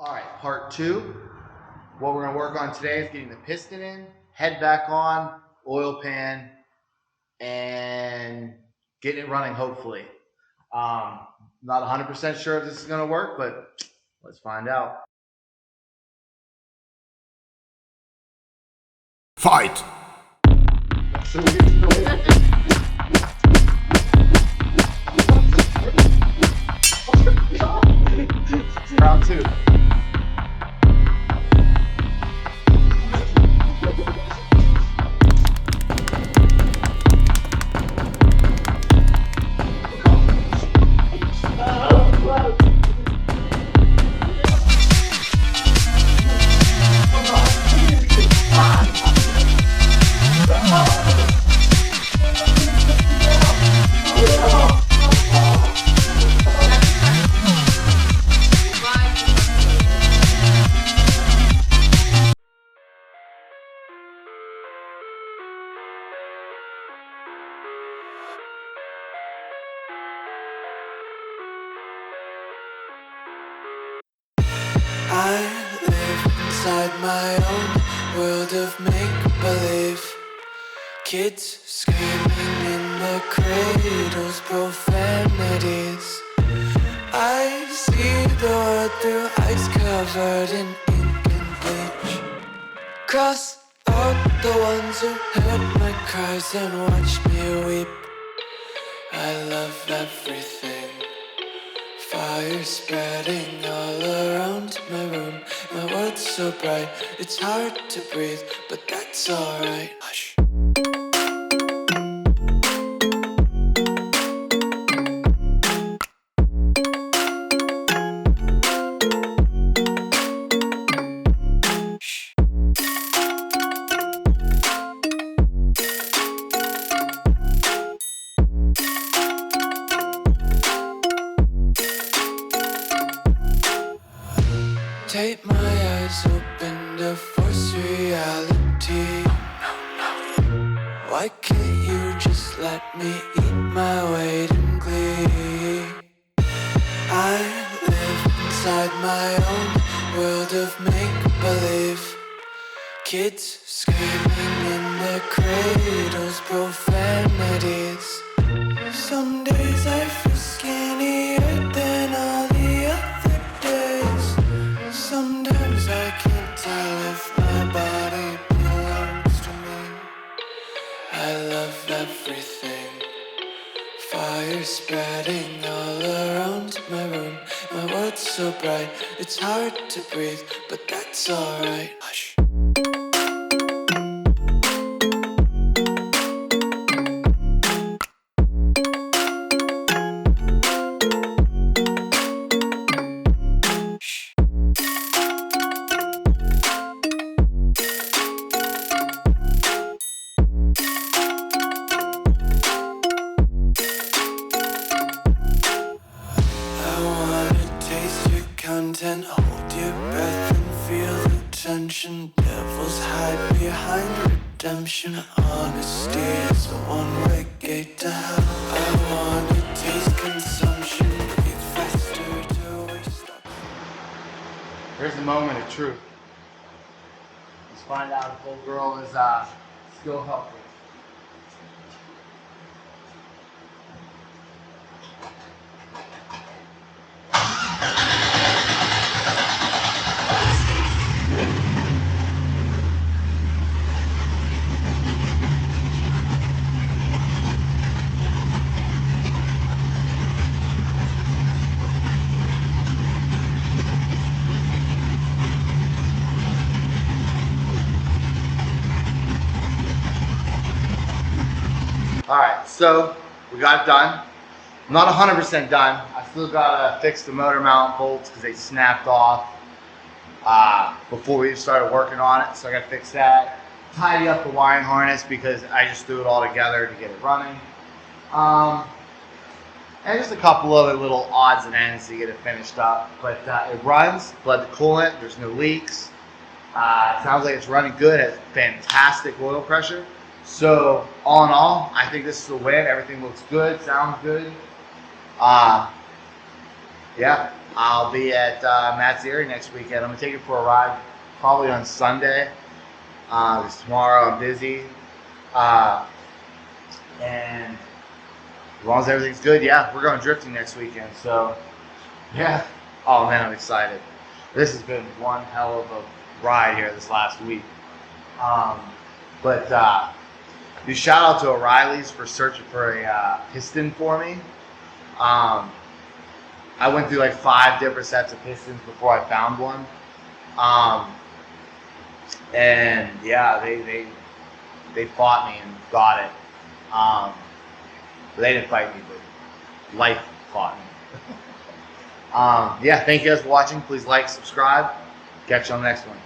All right, part two. What we're gonna work on today is getting the piston in, head back on, oil pan, and getting it running, hopefully. Not 100% sure if this is gonna work, but let's find out. Fight! Round two. I live inside my own world of make-believe. Kids screaming in their cradles, profanities. I see the world through eyes covered in ink and bleach. Cross out the ones who heard my cries and watched me weep. I love everything. Fire spreading all around my room. My world's so bright, it's hard to breathe, but that's alright. Hush. Take my eyes open to force reality. Why can't you just let me eat my weight in glee? I live inside my own world of make-believe. Kids screaming in their cradles, profanities. Some days I feel skinnier than all the other days. Sometimes I can't tell if my body belongs to me. I love everything. Fire spreading all around my room. My world's so bright, it's hard to breathe, but that's alright. Hush. Content, hold your breath and feel the tension. Devils hide behind redemption. Honesty is a one-way gate to hell. I wanna taste consumption. Breathe faster to waste up. Here's the moment of truth. Let's find out if old girl is still healthy. All right, so we got it done. I'm not 100% done. I still gotta fix the motor mount bolts because they snapped off before we started working on it. So I gotta fix that. Tidy up the wiring harness because I just threw it all together to get it running. And just a couple other little odds and ends to get it finished up. But it runs, bled the coolant, there's no leaks. Sounds like it's running good, has fantastic oil pressure. So all in all, I think this is a win. Everything looks good, sounds good. Yeah, I'll be at Matserie next weekend. I'm gonna take it for a ride, probably on Sunday. 'Cause tomorrow I'm busy, and as long as everything's good, yeah, we're going drifting next weekend. So, yeah. Oh man, I'm excited. This has been one hell of a ride here this last week. But do shout out to O'Reilly's for searching for a piston for me. I went through like 5 different sets of pistons before I found one. And yeah, they fought me and got it. They didn't fight me, but life fought me. Yeah, thank you guys for watching. Please like, subscribe. Catch you on the next one.